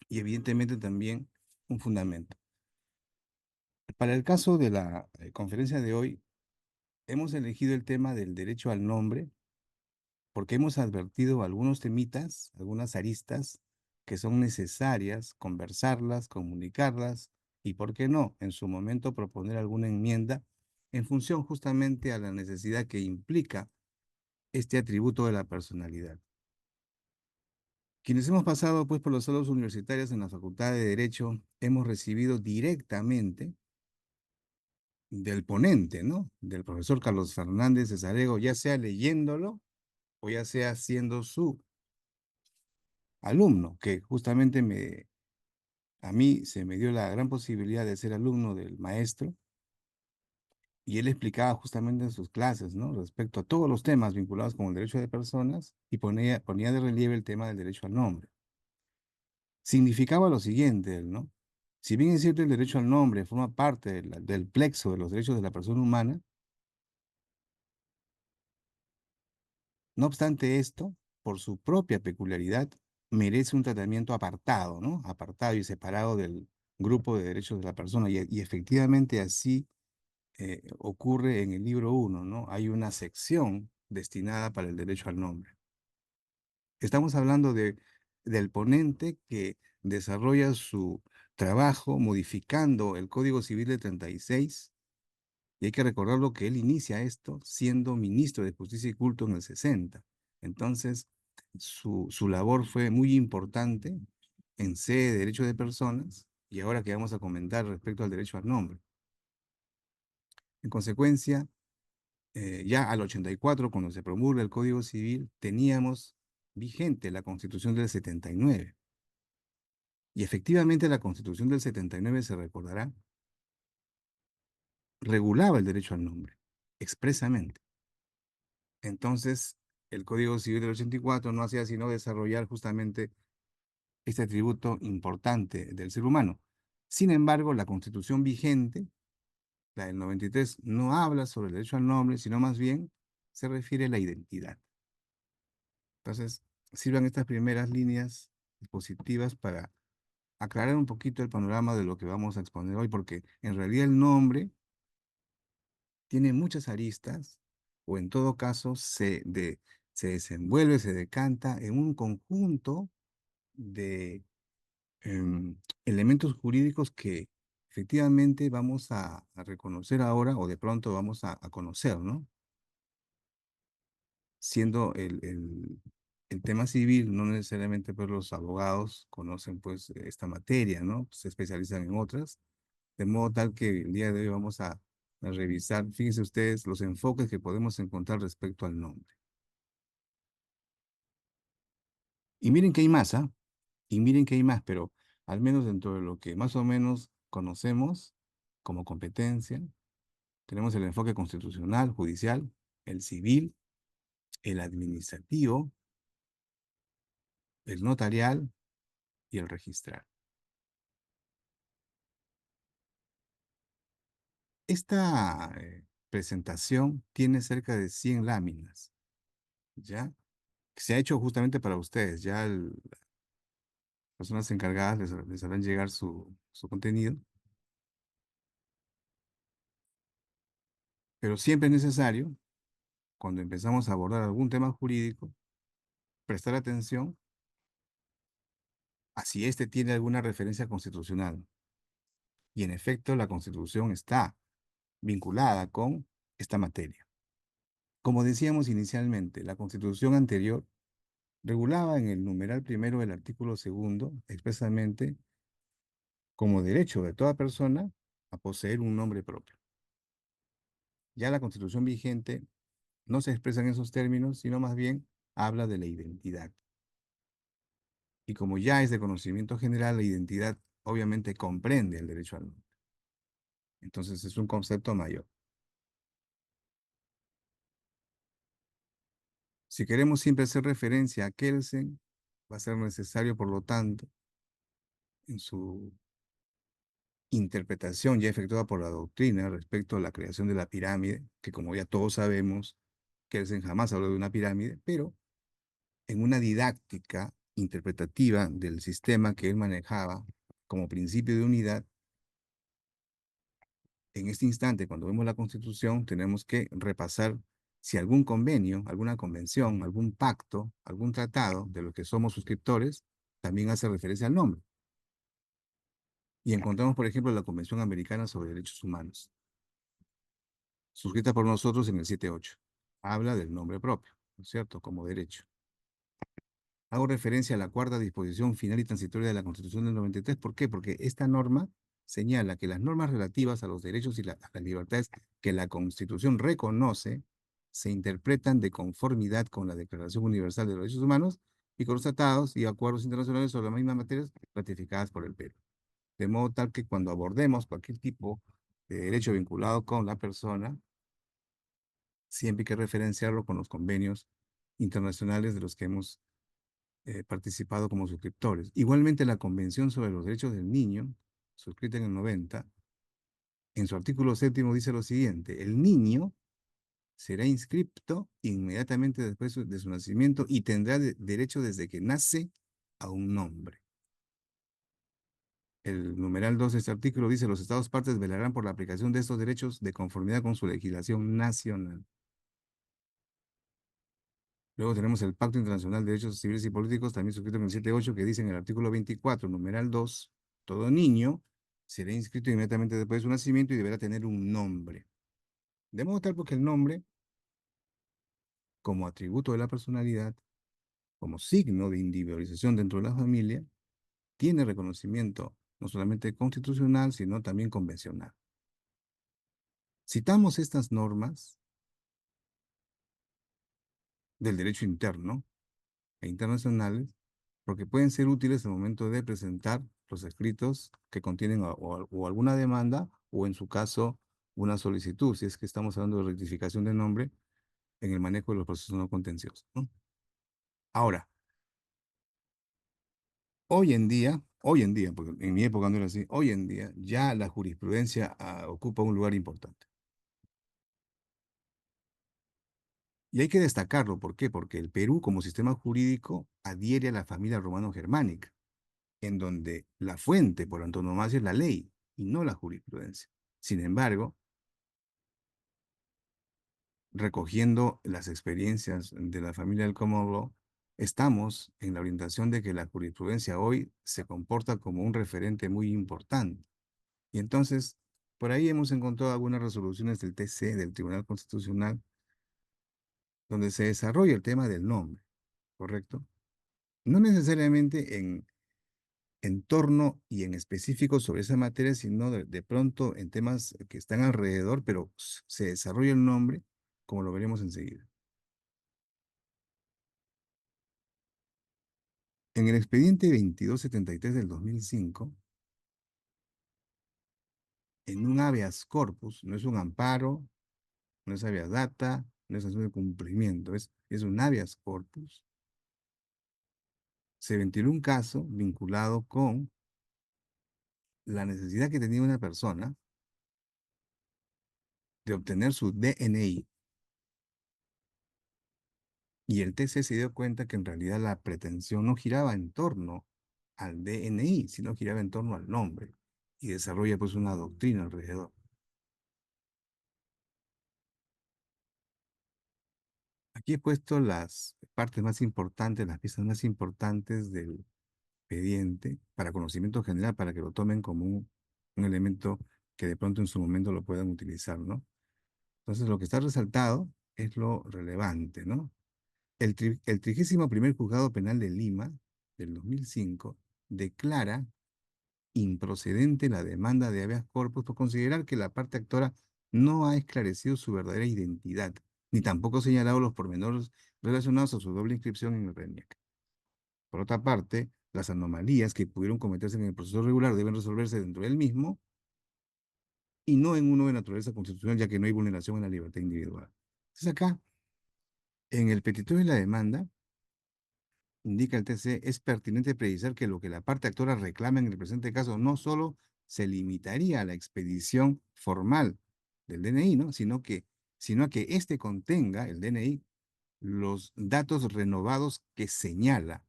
y evidentemente también un fundamento. Para el caso de la conferencia de hoy, hemos elegido el tema del derecho al nombre porque hemos advertido algunos temitas, algunas aristas que son necesarias conversarlas, comunicarlas y, ¿por qué no?, en su momento proponer alguna enmienda en función justamente a la necesidad que implica este atributo de la personalidad. Quienes hemos pasado pues por los salos universitarios en la Facultad de Derecho, hemos recibido directamente del ponente, ¿no? Del profesor Carlos Fernández de Sarego, ya sea leyéndolo o ya sea siendo su alumno, que justamente a mí se me dio la gran posibilidad de ser alumno del maestro y él explicaba justamente en sus clases, ¿no? Respecto a todos los temas vinculados con el derecho de personas y ponía de relieve el tema del derecho al nombre. Significaba lo siguiente, ¿no? Si bien es cierto el derecho al nombre forma parte del plexo de los derechos de la persona humana, no obstante esto, por su propia peculiaridad, merece un tratamiento apartado, ¿no? Apartado y separado del grupo de derechos de la persona. Y efectivamente así ocurre en el libro 1, ¿no? Hay una sección destinada para el derecho al nombre. Estamos hablando del ponente que desarrolla su trabajo modificando el Código Civil de 36, y hay que recordar que él inicia esto siendo ministro de Justicia y Culto en el 60. Entonces, su labor fue muy importante en sede de Derecho de Personas y ahora que vamos a comentar respecto al derecho al nombre. En consecuencia, ya al 84, cuando se promulga el Código Civil, teníamos vigente la Constitución del 79. Y efectivamente la Constitución del 79, se recordará, regulaba el derecho al nombre, expresamente. Entonces, el Código Civil del 84 no hacía sino desarrollar justamente este atributo importante del ser humano. Sin embargo, la Constitución vigente, la del 93, no habla sobre el derecho al nombre, sino más bien se refiere a la identidad. Entonces, sirvan estas primeras líneas expositivas para aclarar un poquito el panorama de lo que vamos a exponer hoy, porque en realidad el nombre tiene muchas aristas, o en todo caso se desenvuelve, se decanta en un conjunto de elementos jurídicos que efectivamente vamos a reconocer ahora, o de pronto vamos a conocer, ¿no? Siendo el tema civil, no necesariamente pues los abogados conocen pues esta materia, ¿no? Se especializan en otras, de modo tal que el día de hoy vamos a revisar, fíjense ustedes, los enfoques que podemos encontrar respecto al nombre. Y miren que hay más, ¿ah? Y miren que hay más, pero al menos dentro de lo que más o menos conocemos como competencia, tenemos el enfoque constitucional, judicial, el civil, el administrativo, el notarial y el registral. Esta presentación tiene cerca de 100 láminas, ¿ya? Que se ha hecho justamente para ustedes. Ya las personas encargadas les harán llegar su contenido, pero siempre es necesario, cuando empezamos a abordar algún tema jurídico, prestar atención a si éste tiene alguna referencia constitucional. Y en efecto, la Constitución está vinculada con esta materia. Como decíamos inicialmente, la Constitución anterior regulaba en el numeral primero del artículo segundo expresamente como derecho de toda persona a poseer un nombre propio. Ya la Constitución vigente no se expresa en esos términos, sino más bien habla de la identidad. Y como ya es de conocimiento general, la identidad obviamente comprende el derecho al nombre. Entonces es un concepto mayor. Si queremos siempre hacer referencia a Kelsen, va a ser necesario, por lo tanto, en su interpretación ya efectuada por la doctrina respecto a la creación de la pirámide, que como ya todos sabemos, Kelsen jamás habló de una pirámide, pero en una didáctica interpretativa del sistema que él manejaba como principio de unidad, en este instante, cuando vemos la Constitución, tenemos que repasar si algún convenio, alguna convención, algún pacto, algún tratado de los que somos suscriptores, también hace referencia al nombre. Y encontramos, por ejemplo, la Convención Americana sobre Derechos Humanos, suscrita por nosotros en el 78. Habla del nombre propio, ¿no es cierto?, como derecho. Hago referencia a la cuarta disposición final y transitoria de la Constitución del 93. ¿Por qué? Porque esta norma señala que las normas relativas a los derechos y a las libertades que la Constitución reconoce se interpretan de conformidad con la Declaración Universal de los Derechos Humanos y con los tratados y acuerdos internacionales sobre las mismas materias ratificadas por el Perú. De modo tal que cuando abordemos cualquier tipo de derecho vinculado con la persona, siempre hay que referenciarlo con los convenios internacionales de los que hemos participado como suscriptores. Igualmente, la Convención sobre los Derechos del Niño, suscrita en el 90, en su artículo 7 dice lo siguiente: el niño será inscripto inmediatamente después de su nacimiento y tendrá derecho desde que nace a un nombre. El numeral 2 de este artículo dice: los Estados partes velarán por la aplicación de estos derechos de conformidad con su legislación nacional. Luego tenemos el Pacto Internacional de Derechos Civiles y Políticos, también suscrito en el 7.8, que dice en el artículo 24, numeral 2, todo niño será inscrito inmediatamente después de su nacimiento y deberá tener un nombre. De modo tal porque el nombre, como atributo de la personalidad, como signo de individualización dentro de la familia, tiene reconocimiento no solamente constitucional, sino también convencional. Citamos estas normas del derecho interno e internacionales porque pueden ser útiles al momento de presentar los escritos que contienen o alguna demanda o en su caso una solicitud, si es que estamos hablando de rectificación de nombre en el manejo de los procesos no contenciosos, ¿no? Ahora, hoy en día, porque en mi época no era así, hoy en día ya la jurisprudencia ocupa un lugar importante. Y hay que destacarlo, ¿por qué? Porque el Perú como sistema jurídico adhiere a la familia romano-germánica, en donde la fuente por antonomasia es la ley y no la jurisprudencia. Sin embargo, recogiendo las experiencias de la familia del Common Law, estamos en la orientación de que la jurisprudencia hoy se comporta como un referente muy importante. Y entonces, por ahí hemos encontrado algunas resoluciones del TC, del Tribunal Constitucional, donde se desarrolla el tema del nombre, ¿correcto? No necesariamente en torno y en específico sobre esa materia, sino de pronto en temas que están alrededor, pero se desarrolla el nombre, como lo veremos enseguida. En el expediente 2273 del 2005, en un habeas corpus, no es un amparo, no es habeas data, no es asunto de cumplimiento, es un habeas corpus, se ventiló un caso vinculado con la necesidad que tenía una persona de obtener su DNI. Y el TC se dio cuenta que en realidad la pretensión no giraba en torno al DNI, sino giraba en torno al nombre. Y desarrolla pues una doctrina alrededor. Aquí he puesto las partes más importantes, las piezas más importantes del expediente para conocimiento general, para que lo tomen como un elemento que de pronto en su momento lo puedan utilizar, ¿no? Entonces lo que está resaltado es lo relevante, ¿no? El 31º Juzgado Penal de Lima, del 2005, declara improcedente la demanda de habeas corpus por considerar que la parte actora no ha esclarecido su verdadera identidad, ni tampoco señalado los pormenores relacionados a su doble inscripción en el RENIEC. Por otra parte, las anomalías que pudieron cometerse en el proceso regular deben resolverse dentro del mismo y no en uno de naturaleza constitucional, ya que no hay vulneración en la libertad individual. Entonces acá, en el petitorio de la demanda, indica el TC, es pertinente precisar que lo que la parte actora reclama en el presente caso no solo se limitaría a la expedición formal del DNI, ¿no? Sino a que éste contenga, el DNI, los datos renovados que señala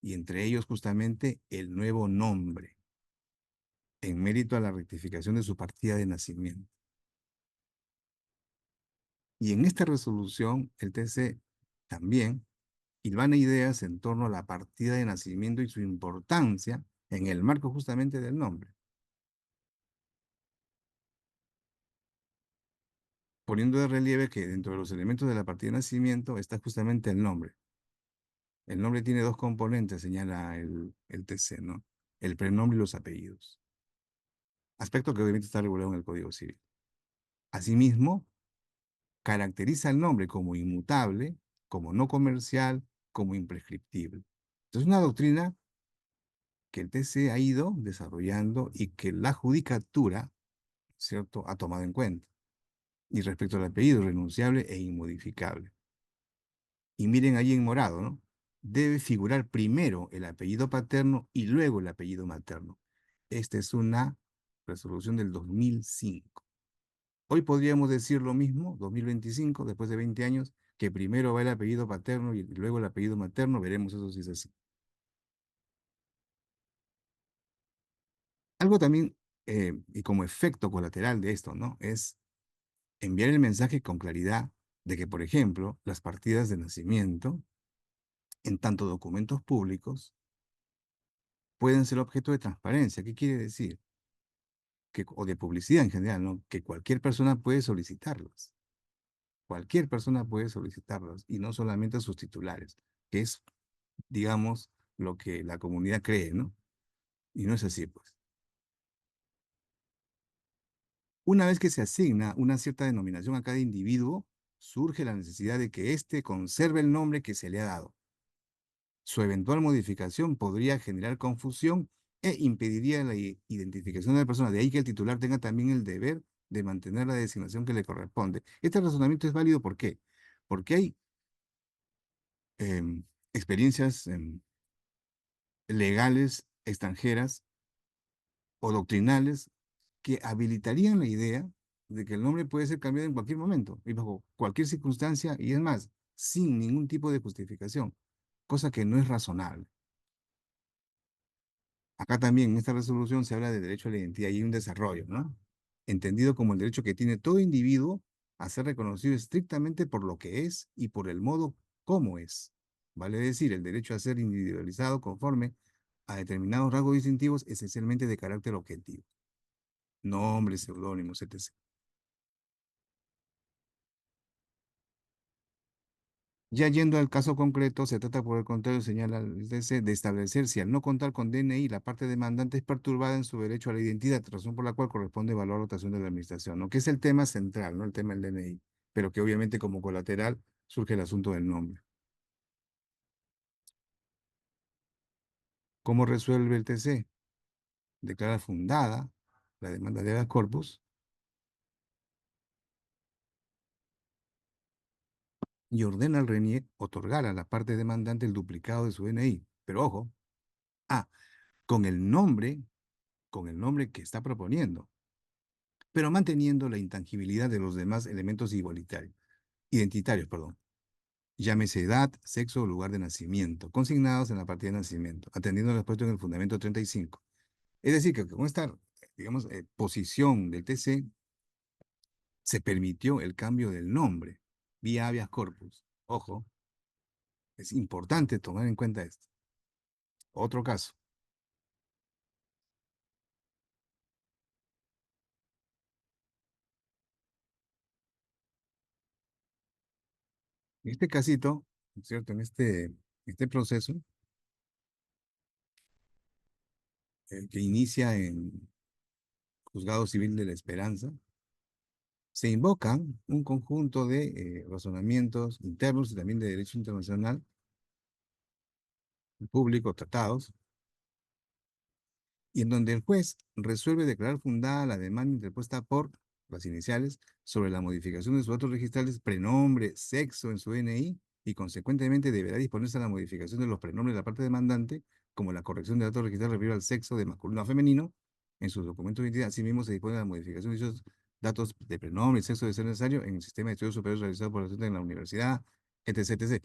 y entre ellos justamente el nuevo nombre, en mérito a la rectificación de su partida de nacimiento. Y en esta resolución, el TC también hilvana ideas en torno a la partida de nacimiento y su importancia en el marco justamente del nombre, poniendo de relieve que dentro de los elementos de la partida de nacimiento está justamente el nombre. El nombre tiene dos componentes, señala el TC, ¿no? El prenombre y los apellidos. Aspecto que obviamente está regulado en el Código Civil. Asimismo, caracteriza el nombre como inmutable, como no comercial, como imprescriptible. Es una doctrina que el TC ha ido desarrollando y que la judicatura, ¿cierto?, ha tomado en cuenta. Y respecto al apellido, renunciable e inmodificable. Y miren ahí en morado, ¿no? Debe figurar primero el apellido paterno y luego el apellido materno. Esta es una resolución del 2005. Hoy podríamos decir lo mismo, 2025, después de 20 años, que primero va el apellido paterno y luego el apellido materno. Veremos eso si es así. Algo también, y como efecto colateral de esto, ¿no? Es enviar el mensaje con claridad de que, por ejemplo, las partidas de nacimiento, en tanto documentos públicos, pueden ser objeto de transparencia. ¿Qué quiere decir? Que, o de publicidad en general, ¿no? Que cualquier persona puede solicitarlas. Cualquier persona puede solicitarlas y no solamente sus titulares, que es, digamos, lo que la comunidad cree, ¿no? Y no es así, pues. Una vez que se asigna una cierta denominación a cada individuo, surge la necesidad de que éste conserve el nombre que se le ha dado. Su eventual modificación podría generar confusión e impediría la identificación de la persona. De ahí que el titular tenga también el deber de mantener la designación que le corresponde. Este razonamiento es válido, ¿por qué? Porque hay experiencias legales extranjeras o doctrinales que habilitarían la idea de que el nombre puede ser cambiado en cualquier momento y bajo cualquier circunstancia, y es más, sin ningún tipo de justificación, cosa que no es razonable. Acá también en esta resolución se habla de derecho a la identidad y hay un desarrollo, ¿no? Entendido como el derecho que tiene todo individuo a ser reconocido estrictamente por lo que es y por el modo como es. Vale decir, el derecho a ser individualizado conforme a determinados rasgos distintivos esencialmente de carácter objetivo. Nombres, seudónimos, etc. Ya yendo al caso concreto, se trata por el contrario, señala el TC, de establecer si al no contar con DNI, la parte demandante es perturbada en su derecho a la identidad, razón por la cual corresponde evaluar la rotación de la administración, ¿no? Que es el tema central, ¿no? El tema del DNI, pero que obviamente como colateral surge el asunto del nombre. ¿Cómo resuelve el TC? Declara fundada la demanda de habeas corpus y ordena al RENIEC otorgar a la parte demandante el duplicado de su DNI. Pero ojo, ah, con el nombre, con el nombre que está proponiendo, pero manteniendo la intangibilidad de los demás elementos identitarios, perdón. Llámese edad, sexo o lugar de nacimiento, consignados en la partida de nacimiento, atendiendo lo expuesto en el fundamento 35. Es decir, que con esta, digamos, posición del TC, se permitió el cambio del nombre vía habeas corpus. Ojo, es importante tomar en cuenta esto. Otro caso. En este casito, ¿no es cierto? En este proceso, que inicia en Juzgado Civil de la Esperanza, se invocan un conjunto de razonamientos internos y también de derecho internacional, público, tratados, y en donde el juez resuelve declarar fundada la demanda interpuesta por las iniciales sobre la modificación de sus datos registrales, prenombre, sexo en su DNI, y consecuentemente deberá disponerse a la modificación de los prenombres de la parte demandante, como la corrección de datos registrales referidos al sexo de masculino a femenino en sus documentos de identidad. Asimismo, se dispone de la modificación de esos datos de prenombre y sexo de ser necesario en el sistema de estudios superiores realizado por la docente en la universidad, etc., etc.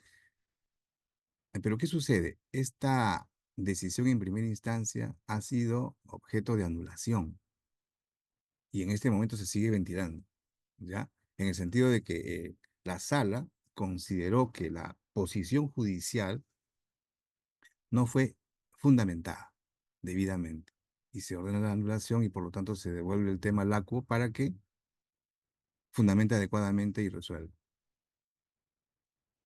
Pero ¿qué sucede? Esta decisión en primera instancia ha sido objeto de anulación y en este momento se sigue ventilando, ¿ya? En el sentido de que la sala consideró que la posición judicial no fue fundamentada debidamente y se ordena la anulación y por lo tanto se devuelve el tema al ACUO para que fundamente adecuadamente y resuelva.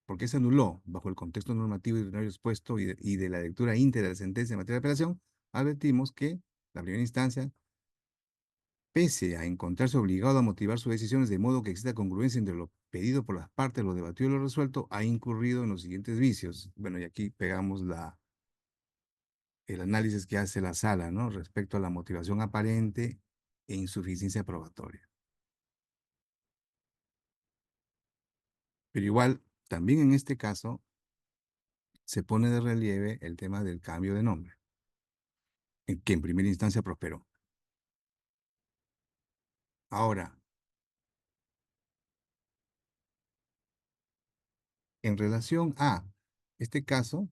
¿Por qué se anuló? Bajo el contexto normativo y ordinario expuesto y de la lectura íntegra de la sentencia en materia de apelación, advertimos que la primera instancia, pese a encontrarse obligado a motivar sus decisiones de modo que exista congruencia entre lo pedido por las partes, lo debatido y lo resuelto, ha incurrido en los siguientes vicios. Bueno, y aquí pegamos el análisis que hace la sala, ¿no? Respecto a la motivación aparente e insuficiencia probatoria. Pero igual, también en este caso, se pone de relieve el tema del cambio de nombre, que en primera instancia prosperó. Ahora, en relación a este caso,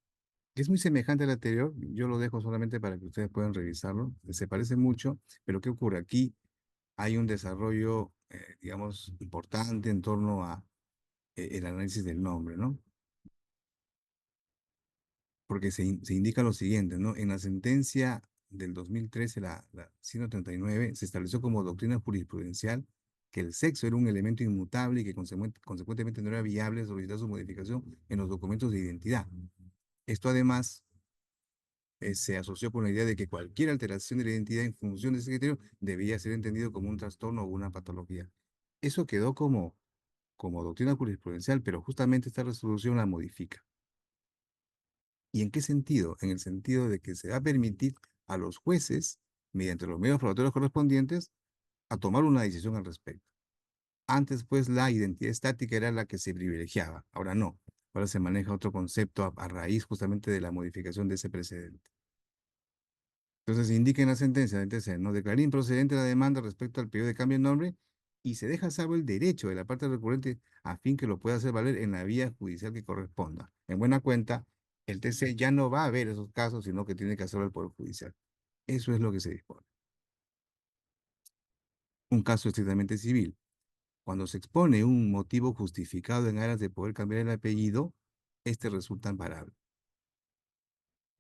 que es muy semejante al anterior, yo lo dejo solamente para que ustedes puedan revisarlo, se parece mucho, pero ¿qué ocurre? Aquí hay un desarrollo, digamos, importante en torno a el análisis del nombre, ¿no? Porque se indica lo siguiente, ¿no? En la sentencia del 2013, la 139, se estableció como doctrina jurisprudencial que el sexo era un elemento inmutable y que consecuentemente no era viable solicitar su modificación en los documentos de identidad. Esto además se asoció con la idea de que cualquier alteración de la identidad en función de ese criterio debía ser entendido como un trastorno o una patología. Eso quedó como doctrina jurisprudencial, pero justamente esta resolución la modifica. ¿Y en qué sentido? En el sentido de que se va a permitir a los jueces, mediante los medios probatorios correspondientes, a tomar una decisión al respecto. Antes, pues, la identidad estática era la que se privilegiaba. Ahora no. Ahora se maneja otro concepto a raíz justamente de la modificación de ese precedente. Entonces, se indica en la sentencia del TC, no declaré improcedente la demanda respecto al periodo de cambio de nombre y se deja a salvo el derecho de la parte recurrente a fin que lo pueda hacer valer en la vía judicial que corresponda. En buena cuenta, el TC ya no va a ver esos casos, sino que tiene que hacerlo el Poder Judicial. Eso es lo que se dispone. Un caso estrictamente civil. Cuando se expone un motivo justificado en aras de poder cambiar el apellido, este resulta amparable,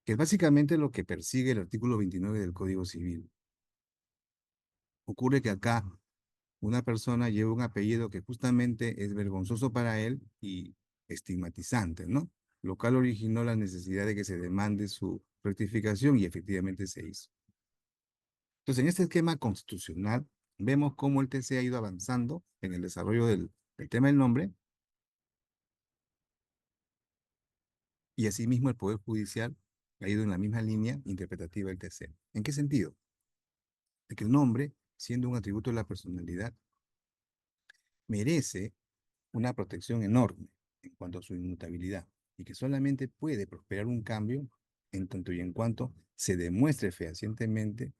que es básicamente lo que persigue el artículo 29 del Código Civil. Ocurre que acá una persona lleva un apellido que justamente es vergonzoso para él y estigmatizante, ¿no? Lo cual originó la necesidad de que se demande su rectificación y efectivamente se hizo. Entonces, en este esquema constitucional, vemos cómo el TC ha ido avanzando en el desarrollo del tema del nombre y asimismo el Poder Judicial ha ido en la misma línea interpretativa del TC. ¿En qué sentido? De que el nombre, siendo un atributo de la personalidad, merece una protección enorme en cuanto a su inmutabilidad y que solamente puede prosperar un cambio en tanto y en cuanto se demuestre fehacientemente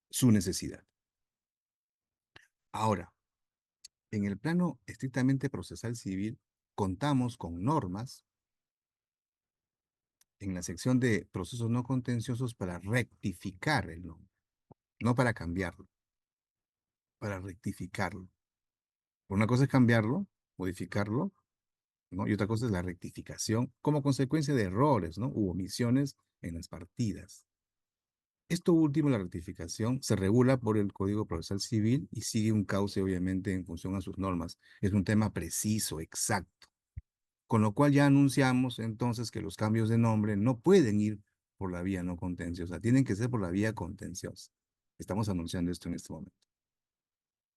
su necesidad. Ahora, en el plano estrictamente procesal civil, contamos con normas en la sección de procesos no contenciosos para rectificar el nombre, no para cambiarlo, para rectificarlo. Una cosa es cambiarlo, modificarlo, ¿no? Y otra cosa es la rectificación como consecuencia de errores, ¿no? U omisiones en las partidas. Esto último, la rectificación, se regula por el Código Procesal Civil y sigue un cauce, obviamente, en función a sus normas. Es un tema preciso, exacto. Con lo cual ya anunciamos entonces que los cambios de nombre no pueden ir por la vía no contenciosa, tienen que ser por la vía contenciosa. Estamos anunciando esto en este momento.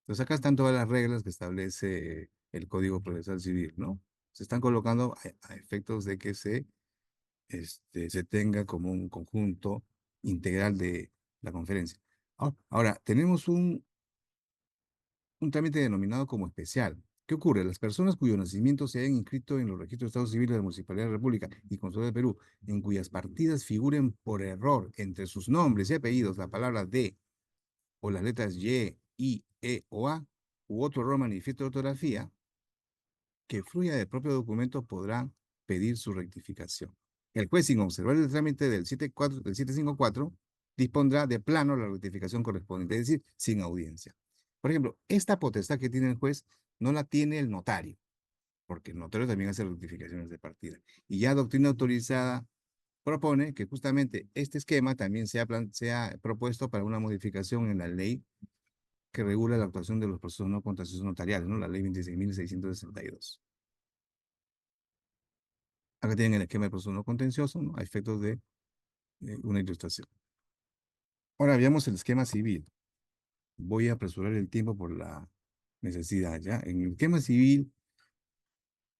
Entonces acá están todas las reglas que establece el Código Procesal Civil, ¿no? Se están colocando a efectos de que se tenga como un conjunto integral de la conferencia. Ahora, tenemos un trámite denominado como especial. ¿Qué ocurre? Las personas cuyo nacimiento se hayan inscrito en los registros de Estado Civil de la Municipalidad de la República y Consulado de Perú, en cuyas partidas figuren por error entre sus nombres y apellidos la palabra D o las letras Y, I, E o A, u otro error manifiesto de ortografía, que fluya del propio documento podrán pedir su rectificación. El juez, sin observar el trámite del 754, dispondrá de plano la rectificación correspondiente, es decir, sin audiencia. Por ejemplo, esta potestad que tiene el juez no la tiene el notario, porque el notario también hace rectificaciones de partida. Y ya doctrina autorizada propone que justamente este esquema también sea propuesto para una modificación en la ley que regula la actuación de los procesos no contenciosos notariales, ¿no? La ley 26.662. Acá tienen el esquema de proceso no contencioso, ¿no? A efectos de una ilustración. Ahora veamos el esquema civil. Voy a apresurar el tiempo por la necesidad, ¿ya? En el esquema civil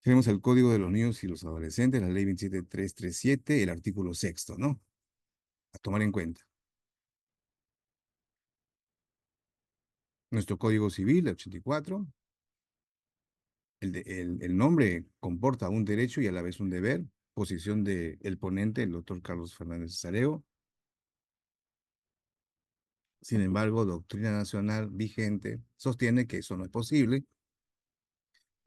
tenemos el Código de los Niños y los Adolescentes, la ley 27337, el artículo sexto, ¿no? A tomar en cuenta. Nuestro Código Civil, el 84, el nombre comporta un derecho y a la vez un deber. Posición del ponente, el doctor Carlos Fernández Sareo. Sin embargo, doctrina nacional vigente sostiene que eso no es posible,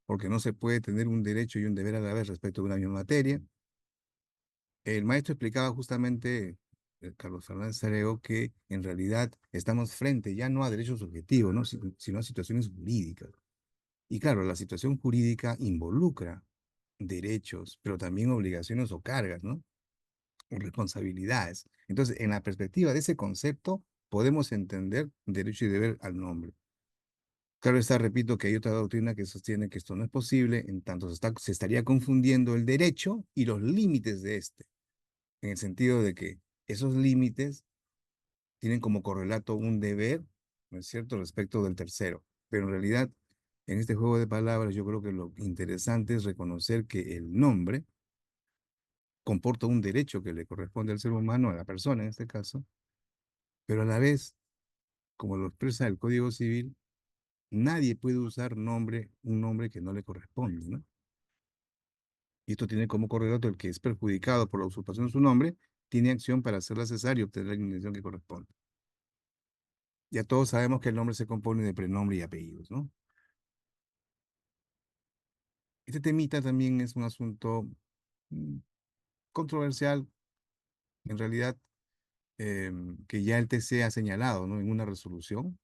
porque no se puede tener un derecho y un deber a la vez respecto de una misma materia. El maestro explicaba justamente, Carlos Fernández Sareo, que en realidad estamos frente ya no a derechos subjetivos, ¿no? Sino a situaciones jurídicas. Y claro, la situación jurídica involucra derechos, pero también obligaciones o cargas, ¿no? O responsabilidades. Entonces, en la perspectiva de ese concepto, podemos entender derecho y deber al nombre. Claro está, repito, que hay otra doctrina que sostiene que esto no es posible, en tanto se estaría confundiendo el derecho y los límites de este, en el sentido de que esos límites tienen como correlato un deber, ¿no es cierto?, respecto del tercero. Pero en realidad, en este juego de palabras, yo creo que lo interesante es reconocer que el nombre comporta un derecho que le corresponde al ser humano, a la persona en este caso, pero a la vez, como lo expresa el Código Civil, nadie puede usar un nombre que no le corresponde, ¿no? Y esto tiene como correlato el que es perjudicado por la usurpación de su nombre, tiene acción para hacerla cesar y obtener la indemnización que corresponde. Ya todos sabemos que el nombre se compone de prenombre y apellidos, ¿no? Este temita también es un asunto mm, controversial, en realidad, que ya el TC ha señalado, ¿no? En una resolución,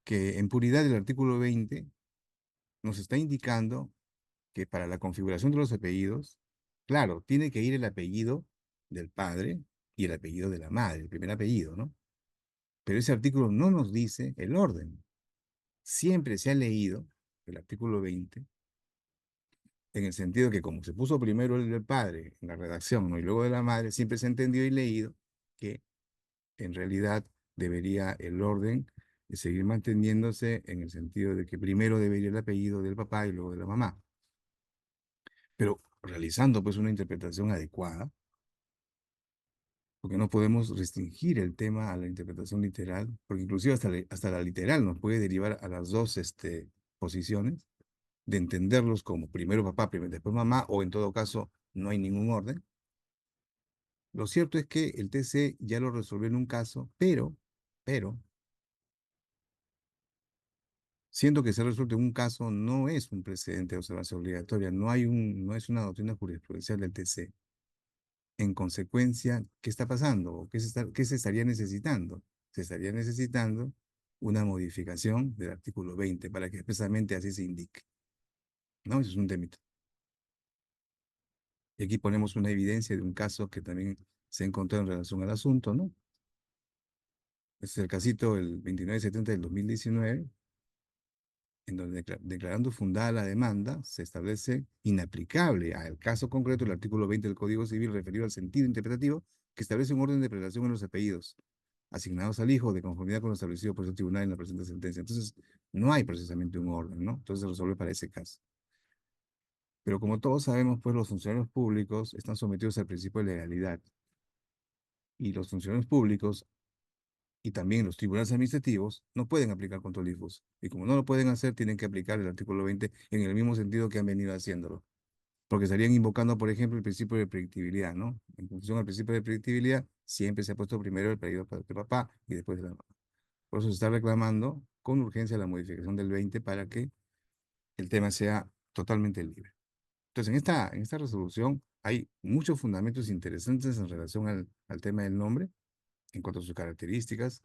que en puridad del artículo 20 nos está indicando que para la configuración de los apellidos, claro, tiene que ir el apellido del padre y el apellido de la madre, el primer apellido, ¿no? Pero ese artículo no nos dice el orden. Siempre se ha leído el artículo 20 en el sentido que como se puso primero el del padre en la redacción, ¿no? Y luego de la madre, siempre se ha entendido y leído que en realidad debería el orden de seguir manteniéndose en el sentido de que primero debería el apellido del papá y luego de la mamá. Pero realizando pues una interpretación adecuada, porque no podemos restringir el tema a la interpretación literal, porque inclusive hasta la literal nos puede derivar a las dos posiciones, de entenderlos como primero papá, primero, después mamá, o en todo caso no hay ningún orden. Lo cierto es que el TC ya lo resolvió en un caso, pero, siendo que se resuelve en un caso, no es un precedente de observación obligatoria, no es una doctrina jurisprudencial del TC. En consecuencia, ¿qué está pasando? ¿Qué se estaría necesitando? Se estaría necesitando una modificación del artículo 20 para que expresamente así se indique. ¿No? Eso es un temita. Y aquí ponemos una evidencia de un caso que también se encontró en relación al asunto, ¿no? Este es el casito el 2970 del 2019, en donde declarando fundada la demanda, se establece inaplicable al caso concreto el artículo 20 del Código Civil referido al sentido interpretativo que establece un orden de prelación en los apellidos asignados al hijo de conformidad con lo establecido por el tribunal en la presente sentencia. Entonces, no hay precisamente un orden, ¿no? Entonces se resuelve para ese caso. Pero como todos sabemos, pues los funcionarios públicos están sometidos al principio de legalidad y los funcionarios públicos y también los tribunales administrativos no pueden aplicar control difuso. Y como no lo pueden hacer, tienen que aplicar el artículo 20 en el mismo sentido que han venido haciéndolo. Porque estarían invocando, por ejemplo, el principio de predictibilidad, ¿no? En función al principio de predictibilidad, siempre se ha puesto primero el pedido de papá y después de la mamá. Por eso se está reclamando con urgencia la modificación del 20 para que el tema sea totalmente libre. Entonces, en esta resolución hay muchos fundamentos interesantes en relación al tema del nombre, en cuanto a sus características,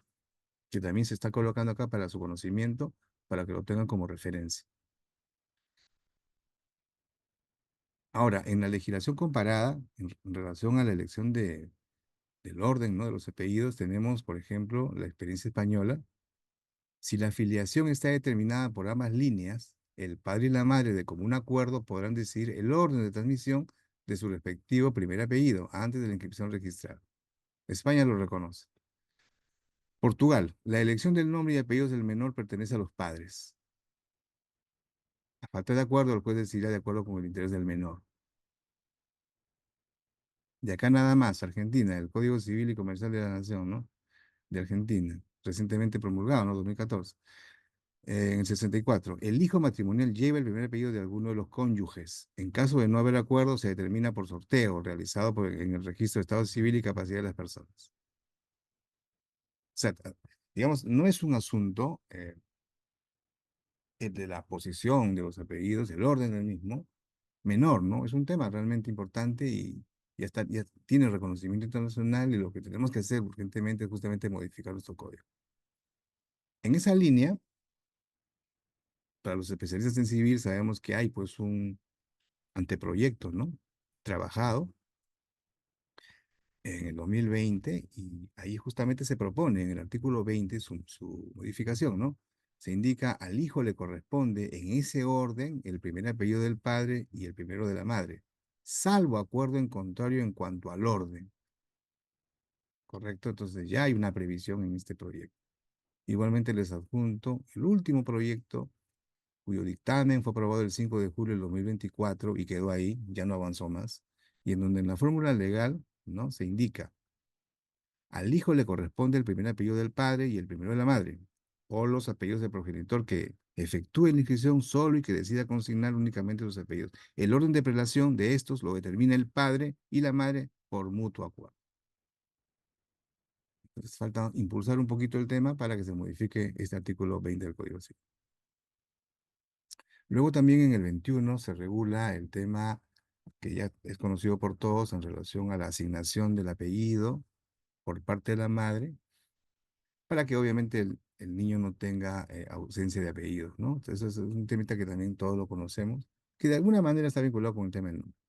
que también se está colocando acá para su conocimiento, para que lo tengan como referencia. Ahora, en la legislación comparada, en relación a la elección del orden, ¿no? De los apellidos, tenemos, por ejemplo, la experiencia española. Si la filiación está determinada por ambas líneas, el padre y la madre de común acuerdo podrán decidir el orden de transmisión de su respectivo primer apellido antes de la inscripción registrada. España lo reconoce. Portugal, la elección del nombre y apellidos del menor pertenece a los padres. A falta de acuerdo, el juez decidirá de acuerdo con el interés del menor. De acá nada más, Argentina, el Código Civil y Comercial de la Nación, ¿no? De Argentina, recientemente promulgado, ¿no? 2014. En el 64, el hijo matrimonial lleva el primer apellido de alguno de los cónyuges. En caso de no haber acuerdo, se determina por sorteo realizado en el registro de Estado Civil y Capacidad de las personas. O sea, digamos, no es un asunto el de la posición de los apellidos, el orden del mismo, menor, ¿no? Es un tema realmente importante y ya tiene reconocimiento internacional y lo que tenemos que hacer urgentemente es justamente modificar nuestro código. En esa línea, para los especialistas en civil, sabemos que hay pues un anteproyecto, ¿no? Trabajado en el 2020 y ahí justamente se propone en el artículo 20 su modificación, ¿no? Se indica al hijo le corresponde en ese orden el primer apellido del padre y el primero de la madre, salvo acuerdo en contrario en cuanto al orden, ¿correcto? Entonces ya hay una previsión en este proyecto. Igualmente les adjunto el último proyecto cuyo dictamen fue aprobado el 5 de julio del 2024 y quedó ahí, ya no avanzó más, y en donde en la fórmula legal, ¿no? Se indica, al hijo le corresponde el primer apellido del padre y el primero de la madre, o los apellidos del progenitor que efectúe la inscripción solo y que decida consignar únicamente sus apellidos. El orden de prelación de estos lo determina el padre y la madre por mutuo acuerdo. Entonces falta impulsar un poquito el tema para que se modifique este artículo 20 del Código Civil. Luego también en el 21 se regula el tema que ya es conocido por todos en relación a la asignación del apellido por parte de la madre, para que obviamente el niño no tenga ausencia de apellidos, ¿no? Entonces, eso es un temita que también todos lo conocemos, que de alguna manera está vinculado con el tema del nombre.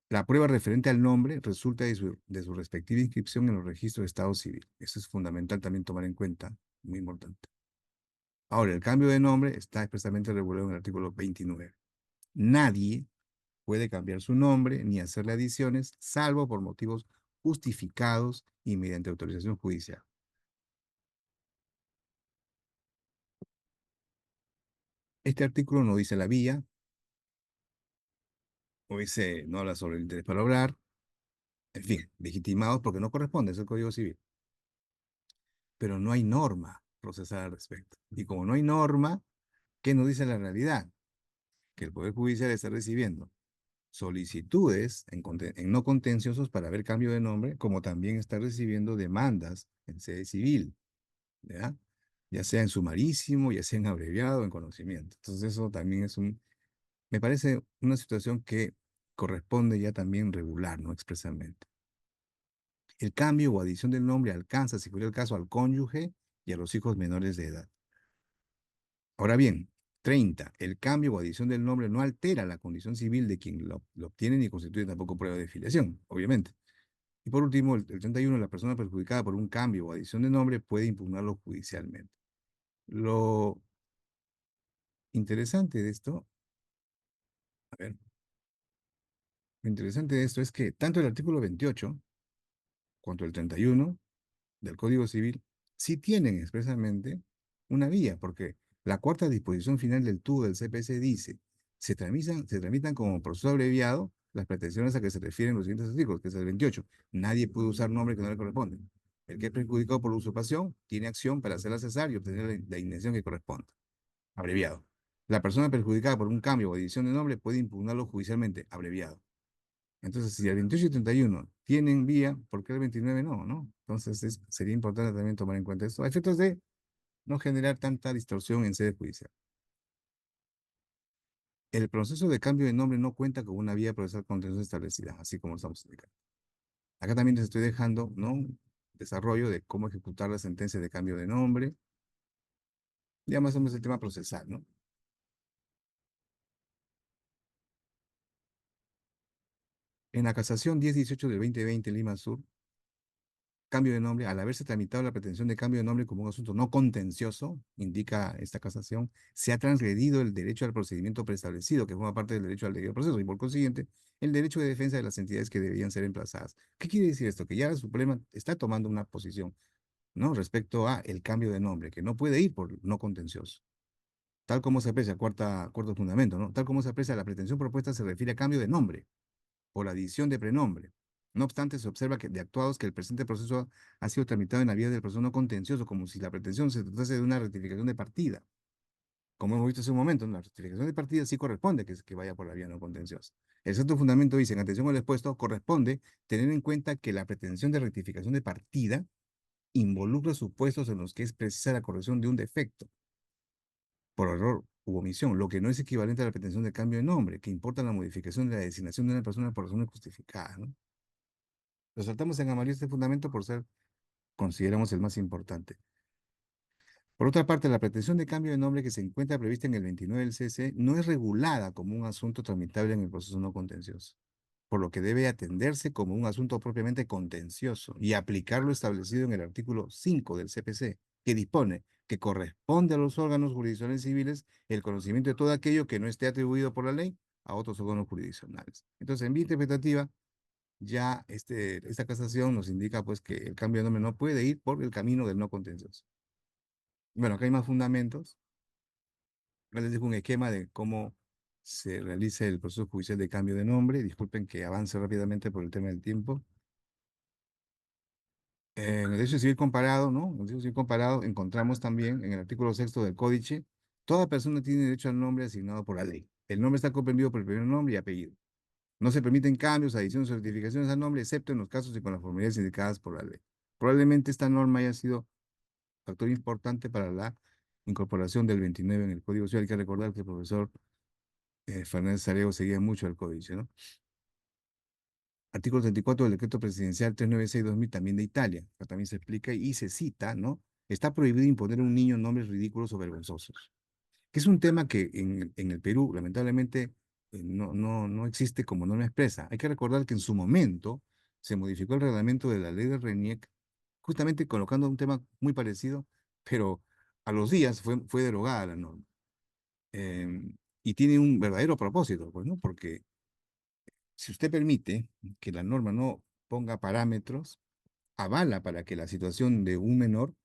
La prueba referente al nombre resulta de su respectiva inscripción en los registros de Estado Civil. Eso es fundamental también tomar en cuenta, muy importante. Ahora, el cambio de nombre está expresamente regulado en el artículo 29. Nadie puede cambiar su nombre ni hacerle adiciones, salvo por motivos justificados y mediante autorización judicial. Este artículo no dice la vía, o dice, no habla sobre el interés para obrar, en fin, legitimados porque no corresponde, es el Código Civil. Pero no hay norma procesal al respecto. Y como no hay norma, ¿qué nos dice la realidad? Que el Poder Judicial está recibiendo solicitudes en no contenciosos para ver cambio de nombre, como también está recibiendo demandas en sede civil, ¿ya? Ya sea en sumarísimo, ya sea en abreviado, en conocimiento. Entonces eso también me parece una situación que corresponde ya también regular, ¿no? Expresamente. El cambio o adición del nombre alcanza, si fuera el caso, al cónyuge y a los hijos menores de edad. Ahora bien, 30. El cambio o adición del nombre no altera la condición civil de quien lo obtiene ni constituye tampoco prueba de filiación, obviamente. Y por último, el 31. La persona perjudicada por un cambio o adición de nombre puede impugnarlo judicialmente. Lo interesante de esto, a ver, lo interesante de esto es que tanto el artículo 28 cuanto el 31 del Código Civil sí tienen expresamente una vía, porque la cuarta disposición final del TUO del CPC dice, se tramitan como proceso abreviado las pretensiones a que se refieren los siguientes artículos, que es el 28. Nadie puede usar nombre que no le corresponde. El que es perjudicado por la usurpación tiene acción para hacerla cesar y obtener la indemnización que corresponde. Abreviado. La persona perjudicada por un cambio o edición de nombre puede impugnarlo judicialmente. Abreviado. Entonces, si el 28 y 31 tienen vía, ¿por qué el 29 no? ¿No? Entonces, sería importante también tomar en cuenta esto, a efectos de no generar tanta distorsión en sede judicial. El proceso de cambio de nombre no cuenta con una vía procesal contenciosa establecida, así como estamos indicando. Acá también les estoy dejando, ¿no? Desarrollo de cómo ejecutar la sentencia de cambio de nombre, ya más o menos el tema procesal, ¿no? En la casación 1018 del 2020 Lima Sur, cambio de nombre, al haberse tramitado la pretensión de cambio de nombre como un asunto no contencioso, indica esta casación, se ha transgredido el derecho al procedimiento preestablecido, que forma parte del derecho al debido proceso, y por consiguiente, el derecho de defensa de las entidades que debían ser emplazadas. ¿Qué quiere decir esto? Que ya la Suprema está tomando una posición, ¿no? Respecto a el cambio de nombre, que no puede ir por no contencioso. Tal como se aprecia, cuarto fundamento, ¿no? Tal como se aprecia, la pretensión propuesta se refiere a cambio de nombre o la adición de prenombre. No obstante, se observa que de actuados que el presente proceso ha sido tramitado en la vía del proceso no contencioso, como si la pretensión se tratase de una rectificación de partida. Como hemos visto hace un momento, la rectificación de partida sí corresponde que vaya por la vía no contenciosa. El sexto fundamento dice, en atención al expuesto, corresponde tener en cuenta que la pretensión de rectificación de partida involucra supuestos en los que es precisa la corrección de un defecto por error u omisión, lo que no es equivalente a la pretensión de cambio de nombre, que importa la modificación de la designación de una persona por razones justificadas, ¿no? Resaltamos en amarillo este fundamento por ser, consideramos, el más importante. Por otra parte, la pretensión de cambio de nombre que se encuentra prevista en el 29 del CC no es regulada como un asunto tramitable en el proceso no contencioso, por lo que debe atenderse como un asunto propiamente contencioso y aplicar lo establecido en el artículo 5 del CPC, que dispone que corresponde a los órganos jurisdiccionales civiles el conocimiento de todo aquello que no esté atribuido por la ley a otros órganos jurisdiccionales. Entonces, en vía interpretativa, ya esta casación nos indica pues que el cambio de nombre no puede ir por el camino del no contencioso. Bueno, acá hay más fundamentos. Acá les dejo un esquema de cómo se realiza el proceso judicial de cambio de nombre. Disculpen que avance rápidamente por el tema del tiempo. En el derecho civil comparado, ¿no? En el derecho civil comparado encontramos también en el artículo sexto del Códice, toda persona tiene derecho al nombre asignado por la ley. El nombre está comprendido por el primer nombre y apellido. No se permiten cambios, adiciones o certificaciones al nombre, excepto en los casos y con las formalidades indicadas por la ley. Probablemente esta norma haya sido factor importante para la incorporación del 29 en el Código Civil. Hay que recordar que el profesor Fernández Arego seguía mucho el códice, ¿no? Artículo 34 del Decreto Presidencial 396/2000, también de Italia, que también se explica y se cita, ¿no? Está prohibido imponer a un niño nombres ridículos o vergonzosos, que es un tema que en el Perú, lamentablemente, no existe como norma expresa. Hay que recordar que en su momento se modificó el reglamento de la ley de RENIEC, justamente colocando un tema muy parecido, pero a los días fue derogada la norma. Y tiene un verdadero propósito, pues, ¿no? Porque si usted permite que la norma no ponga parámetros, avala para que la situación de un menor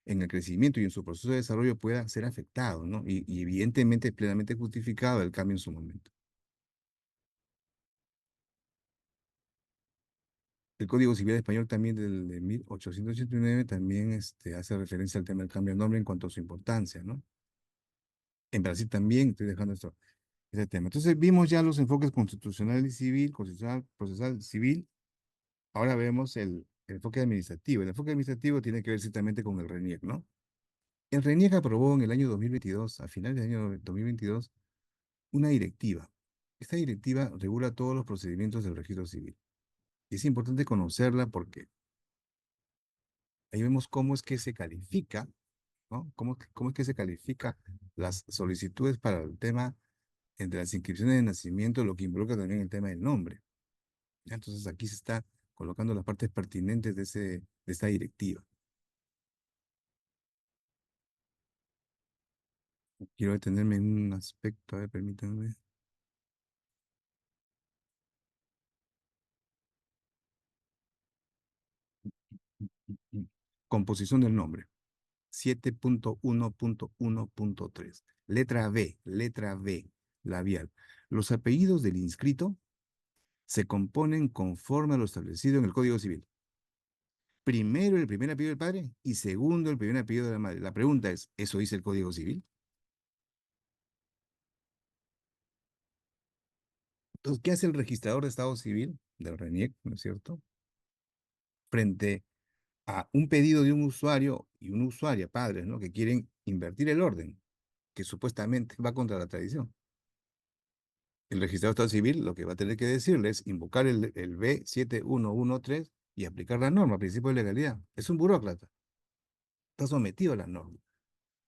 en el crecimiento y en su proceso de desarrollo pueda ser afectado, ¿no? Y evidentemente es plenamente justificado el cambio en su momento. El Código Civil Español también de 1889 también hace referencia al tema del cambio de nombre en cuanto a su importancia, ¿no? En Brasil también, estoy dejando este tema. Entonces vimos ya los enfoques constitucional y civil, constitucional, procesal, civil. Ahora vemos el enfoque administrativo. El enfoque administrativo tiene que ver ciertamente con el RENIEC, ¿no? El RENIEC aprobó en el año 2022, a finales del año 2022, una directiva. Esta directiva regula todos los procedimientos del registro civil. Y es importante conocerla porque ahí vemos cómo es que se califica, ¿no? Cómo es que se califica las solicitudes para el tema entre las inscripciones de nacimiento, lo que involucra también el tema del nombre. ¿Ya? Entonces aquí se está colocando las partes pertinentes de esta directiva. Quiero detenerme en un aspecto, a ver, permítanme. Composición del nombre. 7.1.1.3. Letra B, labial. Los apellidos del inscrito se componen conforme a lo establecido en el Código Civil. Primero el primer apellido del padre y segundo el primer apellido de la madre. La pregunta es, ¿eso dice el Código Civil? Entonces, ¿qué hace el registrador de Estado Civil del RENIEC, no es cierto? Frente a un pedido de un usuario y una usuaria, padres, ¿no? Que quieren invertir el orden, que supuestamente va contra la tradición. Sí. El registrador de Estado Civil lo que va a tener que decirle es invocar el B7113 y aplicar la norma, principio de legalidad. Es un burócrata, está sometido a la norma,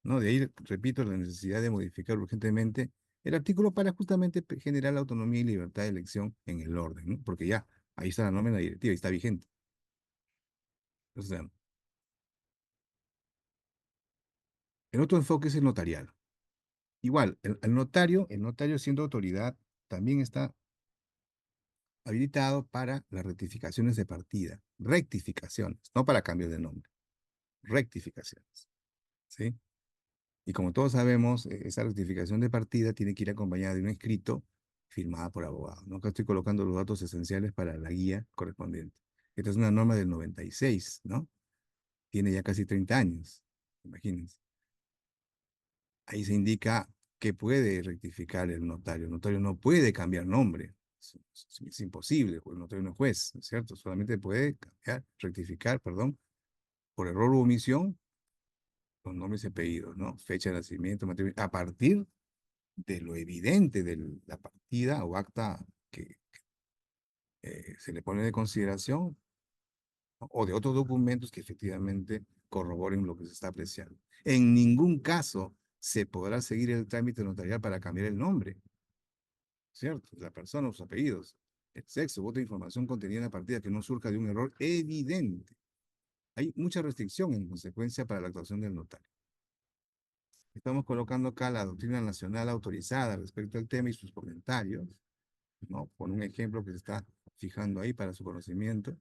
¿no? De ahí, repito, la necesidad de modificar urgentemente el artículo para justamente generar la autonomía y libertad de elección en el orden, ¿no? Porque ya, ahí está la norma en la directiva y está vigente. O sea, el otro enfoque es el notarial. Igual, el notario siendo autoridad, también está habilitado para las rectificaciones de partida, rectificaciones, no para cambios de nombre, rectificaciones, ¿sí? Y como todos sabemos, esa rectificación de partida tiene que ir acompañada de un escrito firmada por abogado, ¿no? Acá estoy colocando los datos esenciales para la guía correspondiente. Esta es una norma del 96, ¿no? Tiene ya casi 30 años, imagínense. Ahí se indica que puede rectificar el notario. El notario no puede cambiar nombre. Es imposible, porque el notario no es juez, ¿no es cierto? Solamente puede cambiar, rectificar, perdón, por error u omisión, los nombres y apellidos, ¿no? Fecha de nacimiento, matrimonio, a partir de lo evidente de la partida o acta que se le pone de consideración, ¿no? O de otros documentos que efectivamente corroboren lo que se está apreciando. En ningún caso se podrá seguir el trámite notarial para cambiar el nombre, ¿cierto? La persona, los apellidos, el sexo, u otra información contenida en la partida que no surja de un error evidente. Hay mucha restricción en consecuencia para la actuación del notario. Estamos colocando acá la doctrina nacional autorizada respecto al tema y sus comentarios, ¿no? Con un ejemplo que se está fijando ahí para su conocimiento.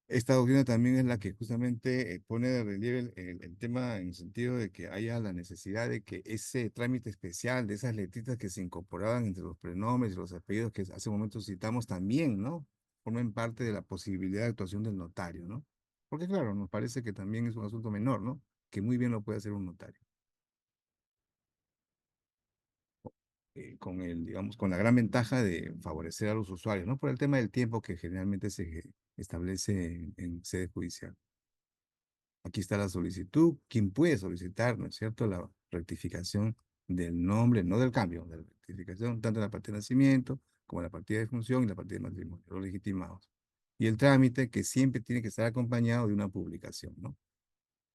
Esta doctrina también es la que justamente pone de relieve el tema en el sentido de que haya la necesidad de que ese trámite especial de esas letritas que se incorporaban entre los pronombres y los apellidos que hace un momento citamos también, ¿no? Formen parte de la posibilidad de actuación del notario, ¿no? Porque claro, nos parece que también es un asunto menor, ¿no? Que muy bien lo puede hacer un notario. Con el, digamos, con la gran ventaja de favorecer a los usuarios, ¿no? Por el tema del tiempo que generalmente se establece en sede judicial. Aquí está la solicitud. ¿Quién puede solicitar, no es cierto?, la rectificación del nombre, no del cambio, de la rectificación, tanto en la partida de nacimiento como en la partida de función y la partida de matrimonio, los legitimados. Y el trámite que siempre tiene que estar acompañado de una publicación, ¿no?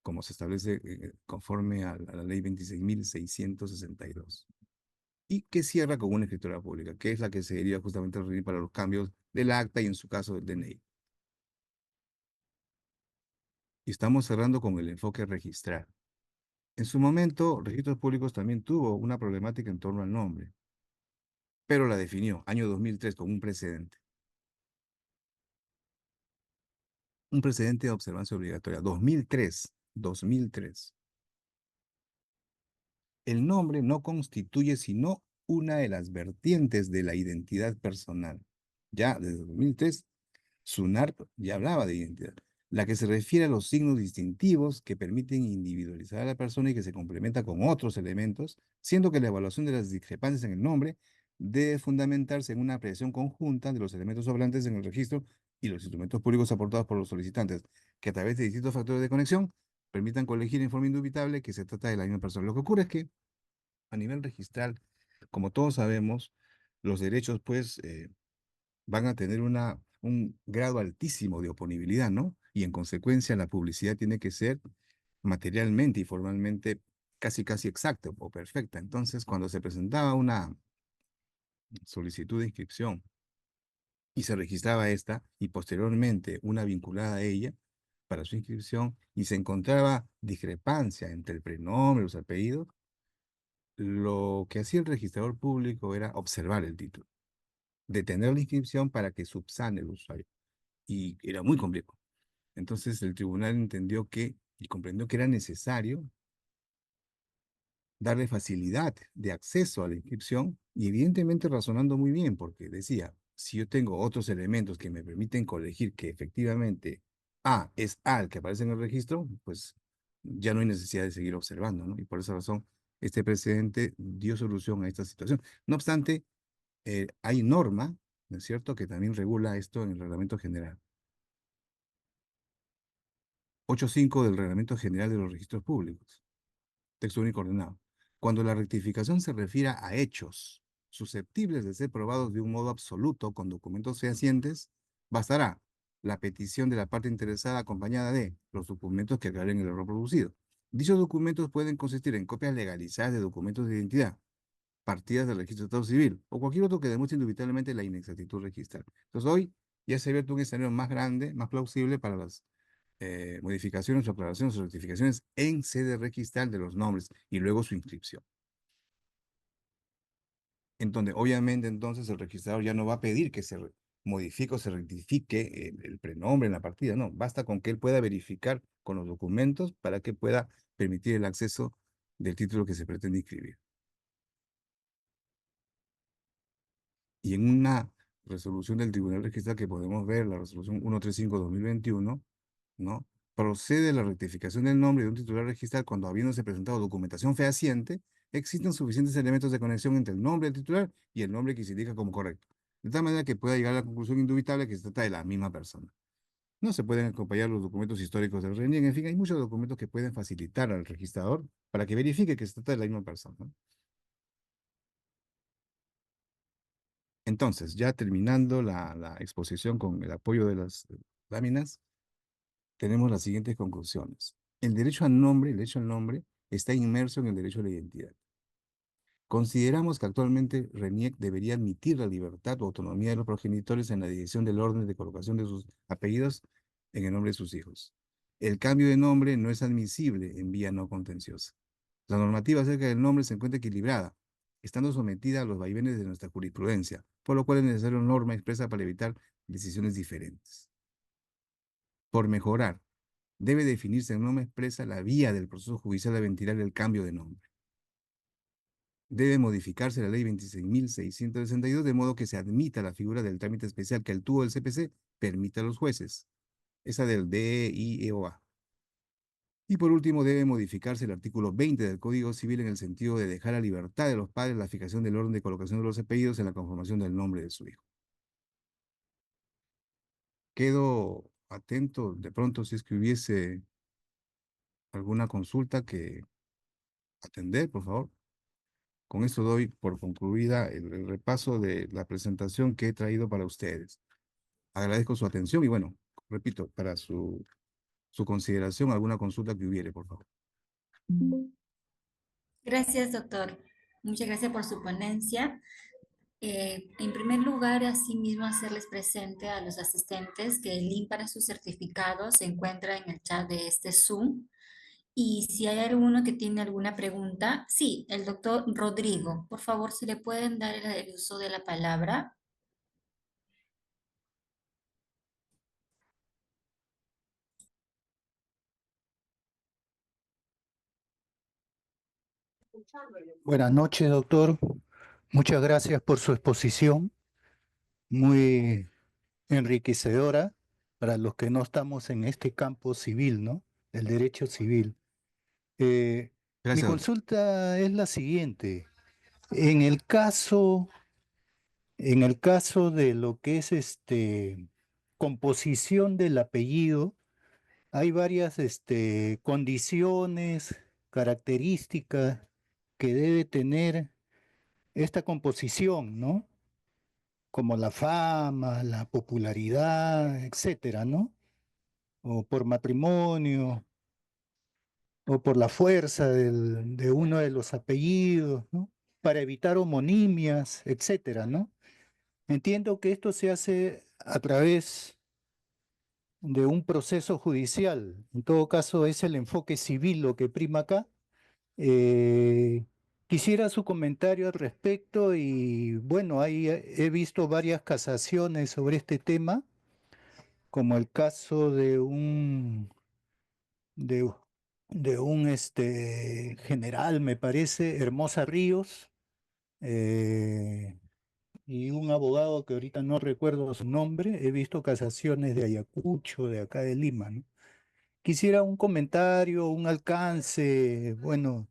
Como se establece conforme a la ley 26.662. Y que cierra con una escritura pública, que es la que se deriva justamente a reunir para los cambios del acta y en su caso del DNI. Y estamos cerrando con el enfoque registral. En su momento, Registros Públicos también tuvo una problemática en torno al nombre, pero la definió, año 2003, con un precedente de observancia obligatoria, 2003, 2003. El nombre no constituye sino una de las vertientes de la identidad personal. Ya desde 2003 SUNARP ya hablaba de identidad, la que se refiere a los signos distintivos que permiten individualizar a la persona y que se complementa con otros elementos, siendo que la evaluación de las discrepancias en el nombre debe fundamentarse en una apreciación conjunta de los elementos sobrantes en el registro y los instrumentos públicos aportados por los solicitantes, que a través de distintos factores de conexión permitan colegir en forma indubitable que se trata de la misma persona. Lo que ocurre es que a nivel registral, como todos sabemos, los derechos pues van a tener un grado altísimo de oponibilidad, ¿no? Y en consecuencia la publicidad tiene que ser materialmente y formalmente casi casi exacta o perfecta. Entonces, cuando se presentaba una solicitud de inscripción y se registraba esta y posteriormente una vinculada a ella para su inscripción y se encontraba discrepancia entre el prenombre, los apellidos, lo que hacía el registrador público era observar el título, detener la inscripción para que subsane el usuario. Y era muy complejo. Entonces el tribunal entendió que y comprendió que era necesario darle facilidad de acceso a la inscripción y evidentemente razonando muy bien, porque decía, si yo tengo otros elementos que me permiten colegir que efectivamente A es A el que aparece en el registro, pues ya no hay necesidad de seguir observando, ¿no? Y por esa razón, este precedente dio solución a esta situación. No obstante, hay norma, ¿no es cierto?, que también regula esto en el Reglamento General. 8.5 del Reglamento General de los Registros Públicos, texto único ordenado. Cuando la rectificación se refiera a hechos, susceptibles de ser probados de un modo absoluto con documentos fehacientes, bastará la petición de la parte interesada acompañada de los documentos que aclaren el error producido. Dichos documentos pueden consistir en copias legalizadas de documentos de identidad, partidas del registro de Estado civil o cualquier otro que demuestre indubitablemente la inexactitud registral. Entonces hoy ya se ve un escenario más grande, más plausible para las modificaciones o aclaraciones o rectificaciones en sede registral de los nombres y luego su inscripción. En donde obviamente entonces el registrador ya no va a pedir que se modifique o se rectifique el prenombre en la partida, no, basta con que él pueda verificar con los documentos para que pueda permitir el acceso del título que se pretende inscribir. Y en una resolución del Tribunal Registral que podemos ver, la resolución 135/2021, ¿no? Procede la rectificación del nombre de un titular registral cuando habiéndose presentado documentación fehaciente, existen suficientes elementos de conexión entre el nombre del titular y el nombre que se indica como correcto, de tal manera que pueda llegar a la conclusión indubitable que se trata de la misma persona. No se pueden acompañar los documentos históricos del RENIEC, en fin, hay muchos documentos que pueden facilitar al registrador para que verifique que se trata de la misma persona, ¿no? Entonces, ya terminando la exposición con el apoyo de las láminas, tenemos las siguientes conclusiones. El derecho al nombre, el derecho al nombre, está inmerso en el derecho a la identidad. Consideramos que actualmente RENIEC debería admitir la libertad o autonomía de los progenitores en la decisión del orden de colocación de sus apellidos en el nombre de sus hijos. El cambio de nombre no es admisible en vía no contenciosa. La normativa acerca del nombre se encuentra equilibrada, estando sometida a los vaivenes de nuestra jurisprudencia, por lo cual es necesaria una norma expresa para evitar decisiones diferentes. Por mejorar, debe definirse en norma expresa la vía del proceso judicial a ventilar el cambio de nombre. Debe modificarse la ley 26.662 de modo que se admita la figura del trámite especial que el tubo del CPC permite a los jueces, esa del DIEOA. Y por último, debe modificarse el artículo 20 del Código Civil en el sentido de dejar a libertad de los padres la fijación del orden de colocación de los apellidos en la conformación del nombre de su hijo. Quedo atento de pronto si es que hubiese alguna consulta que atender, por favor. Con esto doy por concluida el repaso de la presentación que he traído para ustedes. Agradezco su atención y bueno, repito, para su consideración, alguna consulta que hubiere, por favor. Gracias, doctor. Muchas gracias por su ponencia. En primer lugar, asimismo, hacerles presente a los asistentes que el link para su certificado se encuentra en el chat de este Zoom. Y si hay alguno que tiene alguna pregunta, sí, el doctor Rodrigo, por favor, si le pueden dar el uso de la palabra. Buenas noches, doctor. Muchas gracias por su exposición, muy enriquecedora para los que no estamos en este campo civil, ¿no? El derecho civil. Eh, Mi Gracias, doctor. consulta es la siguiente. En el caso, en el caso de lo que es composición del apellido, hay varias condiciones, características que debe tener esta composición, ¿no? Como la fama, la popularidad, etcétera, ¿no? O por matrimonio, o por la fuerza de uno de los apellidos, ¿no? Para evitar homonimias, etcétera, ¿no? Entiendo que esto se hace a través de un proceso judicial. En todo caso, es el enfoque civil lo que prima acá. Eh, Quisiera su comentario al respecto y bueno, ahí he visto varias casaciones sobre este tema, como el caso de, de un general, me parece, Hermosa Ríos, eh, y un abogado que ahorita no recuerdo su nombre. He visto casaciones de Ayacucho, de acá de Lima, ¿no? Quisiera un comentario, un alcance, bueno,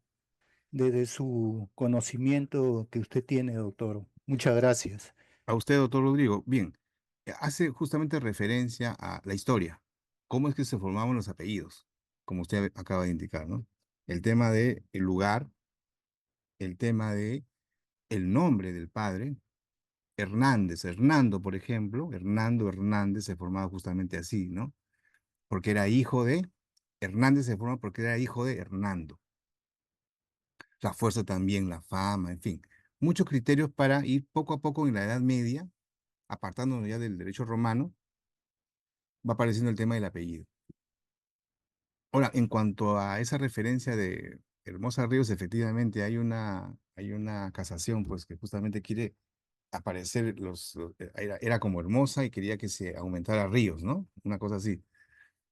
desde su conocimiento que usted tiene, doctor. Muchas gracias. A usted, doctor Rodrigo, bien, hace justamente referencia a la historia. ¿Cómo es que se formaban los apellidos? Como usted acaba de indicar, ¿no? El tema del lugar, el tema de el nombre del padre, Hernández, Hernando, por ejemplo, Hernando Hernández se formaba justamente así, ¿no? Porque era hijo de, Hernández se forma porque era hijo de Hernando. La fuerza también, la fama, en fin. Muchos criterios para ir poco a poco en la Edad Media, apartándonos ya del derecho romano, va apareciendo el tema del apellido. Ahora, en cuanto a esa referencia de Hermosa Ríos, efectivamente hay una casación, pues, que justamente quiere aparecer era como Hermosa y quería que se aumentara Ríos, ¿no? Una cosa así.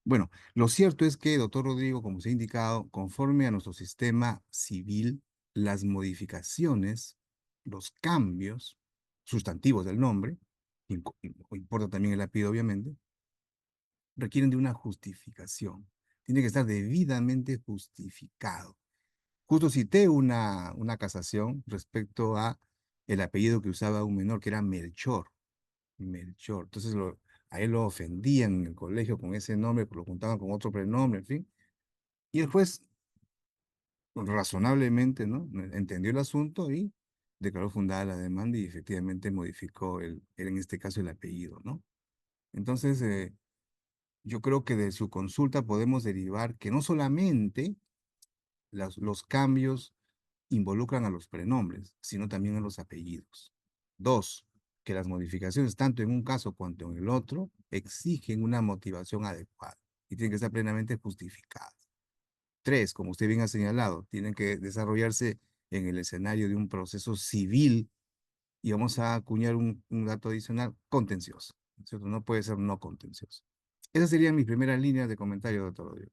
Bueno, lo cierto es que, doctor Rodrigo, como se ha indicado, conforme a nuestro sistema civil, las modificaciones, los cambios sustantivos del nombre, importa también el apellido, obviamente, requieren de una justificación. Tiene que estar debidamente justificado. Justo cité una casación respecto a el apellido que usaba un menor, que era Melchor. Melchor. Entonces a él lo ofendían en el colegio con ese nombre, lo juntaban con otro prenombre, en fin. Y el juez, razonablemente, ¿no? Entendió el asunto y declaró fundada la demanda y efectivamente modificó en este caso el apellido, ¿no? Entonces, yo creo que de su consulta podemos derivar que no solamente los cambios involucran a los prenombres, sino también a los apellidos. Dos, que las modificaciones, tanto en un caso cuanto en el otro, exigen una motivación adecuada y tienen que estar plenamente justificadas. Tres, como usted bien ha señalado, tienen que desarrollarse en el escenario de un proceso civil y vamos a acuñar un dato adicional, contencioso, ¿cierto? No puede ser no contencioso. Esas serían mis primeras líneas de comentario, doctor Rodrigo.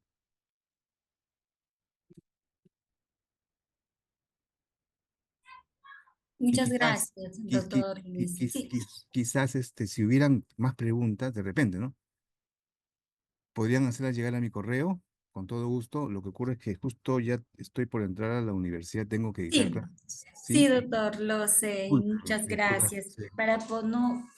Y Muchas quizás, gracias, doctor Luis. Sí, quizás si hubieran más preguntas, de repente, ¿no? Podrían hacerlas llegar a mi correo, con todo gusto. Lo que ocurre es que justo ya estoy por entrar a la universidad, tengo que dictar sí, clases, sí, ¿sí? doctor, lo sé y muchas Disculpe, gracias. sí. Para no,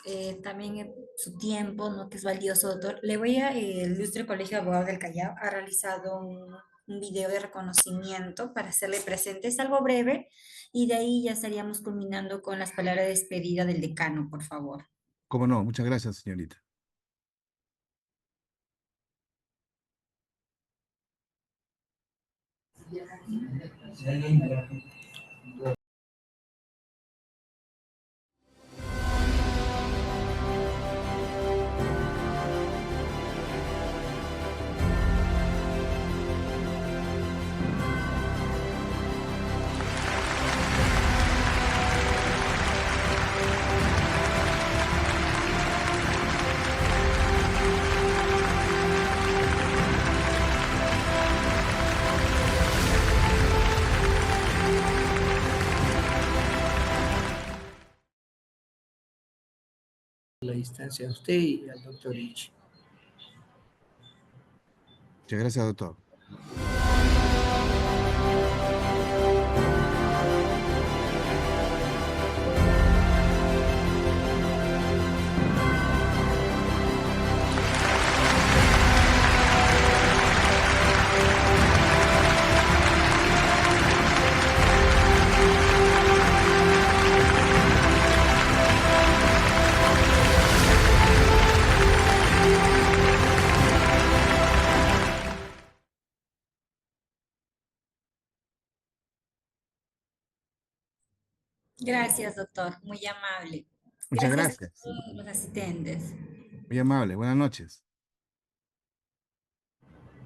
también su tiempo, ¿no? Que es valioso, doctor. Le voy a, el Ilustre Colegio de Abogados del Callao ha realizado un video de reconocimiento para hacerle presente. Es algo breve y de ahí ya estaríamos culminando con las palabras de despedida del decano, por favor. ¿Cómo no? Muchas gracias, señorita. La distancia a usted y al doctor Rich. Muchas gracias, doctor. Gracias, doctor, muy amable. Muchas Gracias a gracias. todos los asistentes. Muy amable. Buenas noches.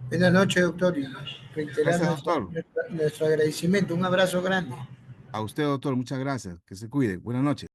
Buenas noches, doctor, y reiterar Gracias, doctor. nuestro agradecimiento. Un abrazo grande. A usted, doctor, muchas gracias. Que se cuide. Buenas noches.